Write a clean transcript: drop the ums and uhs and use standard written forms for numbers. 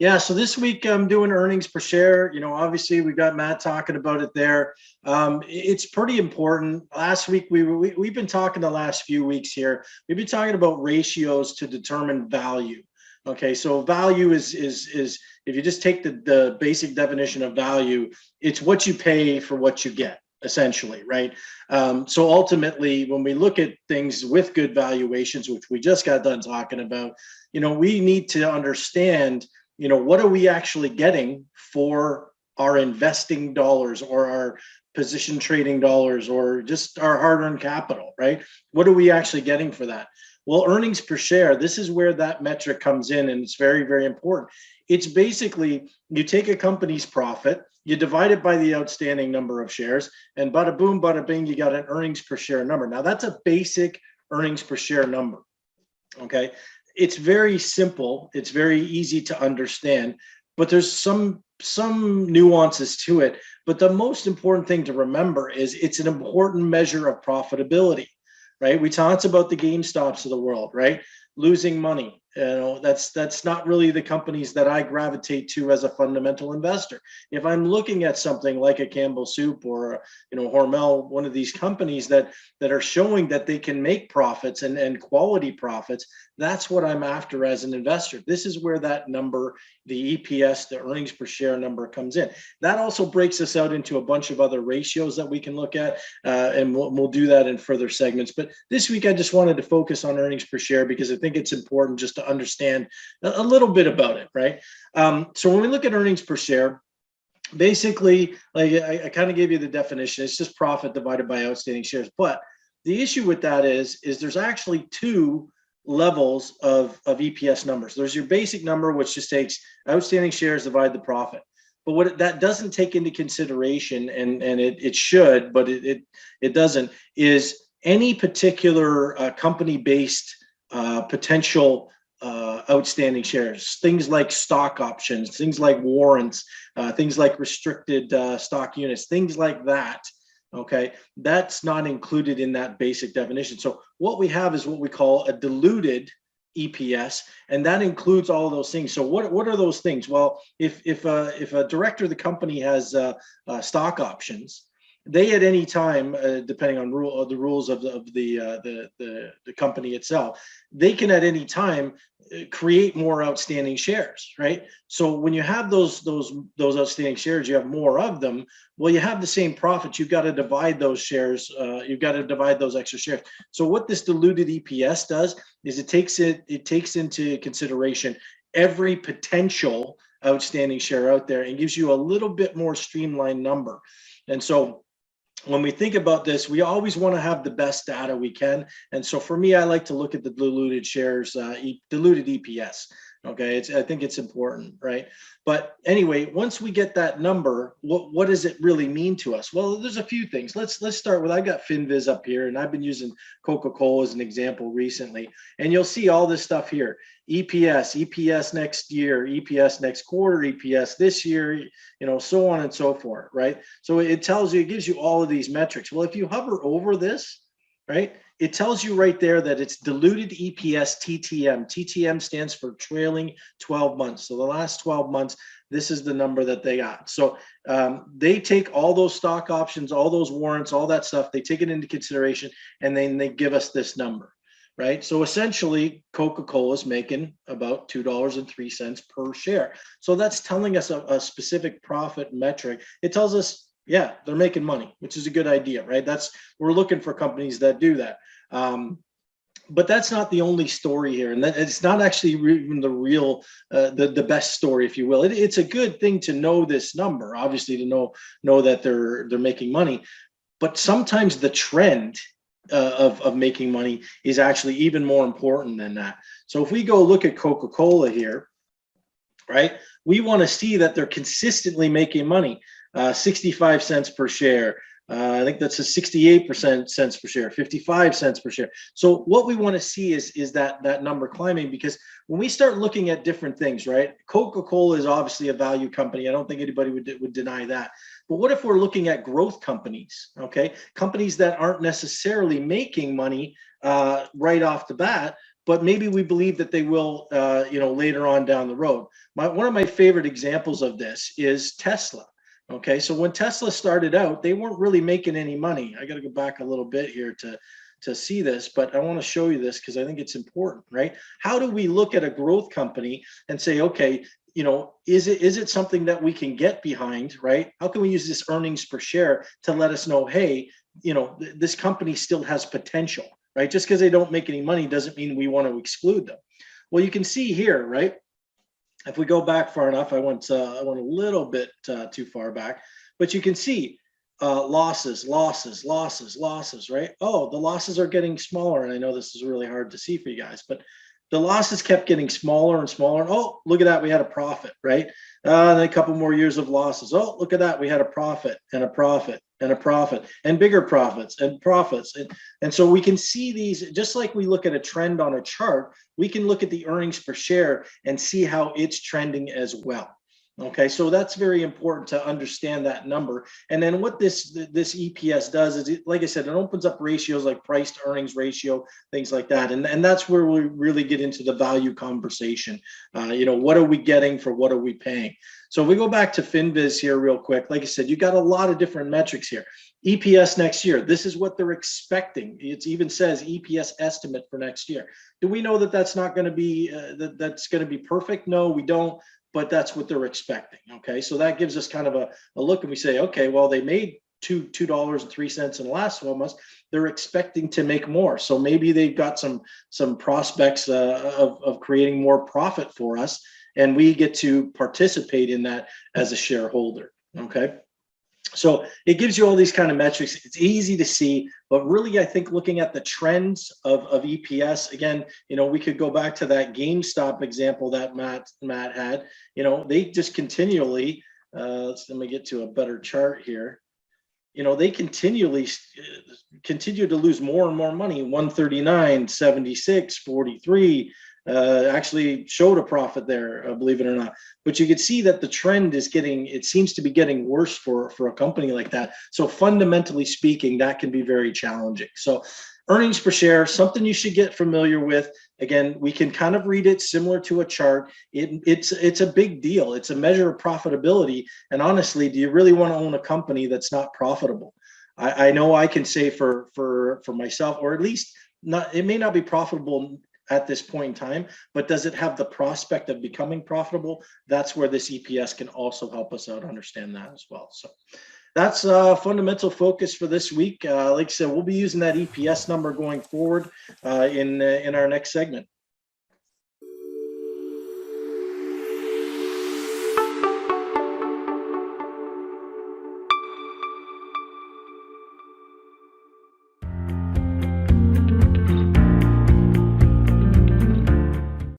Yeah, so this week I'm doing earnings per share. Obviously we got Matt talking about it there. It's pretty important. Last week we've been talking the last few weeks here. We've been talking about ratios to determine value. Okay, so value is if you just take the basic definition of value, it's what you pay for what you get, essentially, right? So ultimately, when we look at things with good valuations, which we just got done talking about, we need to understand what are we actually getting for our investing dollars or our position trading dollars or just our hard-earned capital, right? What are we actually getting for that? Well, earnings per share, this is where that metric comes in, and it's very, very important. It's basically you take a company's profit, you divide it by the outstanding number of shares, and bada boom, bada bing, you got an earnings per share number. Now, that's a basic earnings per share number, okay? It's very simple. It's very easy to understand, but there's some nuances to it. But the most important thing to remember is it's an important measure of profitability, right? We talked about the GameStops of the world, right? Losing money. That's not really the companies that I gravitate to as a fundamental investor. If I'm looking at something like a Campbell Soup or Hormel, one of these companies that are showing that they can make profits and quality profits, that's what I'm after as an investor. This is where that number, the EPS, the earnings per share number, comes in. That also breaks us out into a bunch of other ratios that we can look at, and we'll do that in further segments. But this week, I just wanted to focus on earnings per share because I think it's important just to understand a little bit about it, right? So when we look at earnings per share, basically, like I kind of gave you the definition, it's just profit divided by outstanding shares. But the issue with that is there's actually two levels of EPS numbers. There's your basic number, which just takes outstanding shares divided the profit. But what that doesn't take into consideration, and it should, but it doesn't, is any particular company-based potential outstanding shares, things like stock options, things like warrants, things like restricted stock units, things like that. Okay, that's not included in that basic definition. So what we have is what we call a diluted EPS, and that includes all of those things. So what are those things? Well, if a director of the company has stock options, they at any time, depending on the rules of the company itself, they can at any time create more outstanding shares, right? So when you have those outstanding shares, you have more of them. Well, you have the same profits. You've got to divide those shares. You've got to divide those extra shares. So what this diluted EPS does is it takes into consideration every potential outstanding share out there and gives you a little bit more streamlined number. And so when we think about this, we always want to have the best data we can. And so for me, I like to look at the diluted shares, diluted EPS. Okay, I think it's important, right? But anyway, once we get that number, what does it really mean to us? Well, there's a few things. Let's start with, I've got FinViz up here, and I've been using Coca-Cola as an example recently. And you'll see all this stuff here: EPS next year, EPS next quarter, EPS this year, so on and so forth, right? So it tells you, it gives you all of these metrics. Well, if you hover over this, right, it tells you right there that it's diluted EPS TTM. TTM stands for trailing 12 months. So the last 12 months, this is the number that they got. So they take all those stock options, all those warrants, all that stuff, they take it into consideration, and then they give us this number, right? So essentially, Coca-Cola is making about $2.03 per share. So that's telling us a specific profit metric. It tells us, yeah, they're making money, which is a good idea, right? We're looking for companies that do that. But that's not the only story here, and it's not actually even the real, the best story, if you will. It's a good thing to know this number, obviously, to know that they're making money, but sometimes the trend of making money is actually even more important than that. So if we go look at Coca-Cola here, right, we want to see that they're consistently making money. 65 cents per share. I think that's a 68% cents per share, 55 cents per share. So what we want to see is that number climbing, because when we start looking at different things, right? Coca-Cola is obviously a value company. I don't think anybody would deny that. But what if we're looking at growth companies, okay? Companies that aren't necessarily making money right off the bat, but maybe we believe that they will, later on down the road. One of my favorite examples of this is Tesla. Okay, so when Tesla started out, they weren't really making any money. I got to go back a little bit here to see this, but I want to show you this because I think it's important, right? How do we look at a growth company and say, okay, is it something that we can get behind, right? How can we use this earnings per share to let us know, hey, this company still has potential, right? Just because they don't make any money doesn't mean we want to exclude them. Well, you can see here, right? If we go back far enough, I went a little bit too far back, but you can see losses, right? Oh, the losses are getting smaller. And I know this is really hard to see for you guys, but the losses kept getting smaller and smaller. Oh, look at that. We had a profit, right? Then a couple more years of losses. Oh, look at that. We had a profit and a profit and a profit and bigger profits and profits. And so we can see these, just like we look at a trend on a chart, we can look at the earnings per share and see how it's trending as well. Okay, so that's very important to understand that number. And then what this EPS does is, like I said, it opens up ratios like price to earnings ratio, things like that. And that's where we really get into the value conversation. What are we getting for what are we paying? So if we go back to FinViz here real quick, like I said, you got a lot of different metrics here. EPS next year, this is what they're expecting. It even says EPS estimate for next year. Do we know that that's not going to be, that's going to be perfect? No, we don't. But that's what they're expecting. Okay, so that gives us kind of a look, and we say, okay, well, they made $2.03 in the last 12 months. They're expecting to make more, so maybe they've got some prospects of creating more profit for us, and we get to participate in that as a shareholder. Okay. So it gives you all these kind of metrics. It's easy to see, but really, I think looking at the trends of EPS, again, we could go back to that GameStop example that Matt had. They just continually, let me get to a better chart here. They continue to lose more and more money, 139, 76, 43, actually showed a profit there, believe it or not. But you could see that the trend is it seems to be getting worse for a company like that. So fundamentally speaking, that can be very challenging. So earnings per share, something you should get familiar with. Again, we can kind of read it similar to a chart. It's a big deal. It's a measure of profitability. And honestly, do you really want to own a company that's not profitable? I know I can say for myself, or at least not, it may not be profitable at this point in time, but does it have the prospect of becoming profitable? That's where this EPS can also help us out understand that as well. So that's a fundamental focus for this week. Like I said, we'll be using that EPS number going forward in our next segment.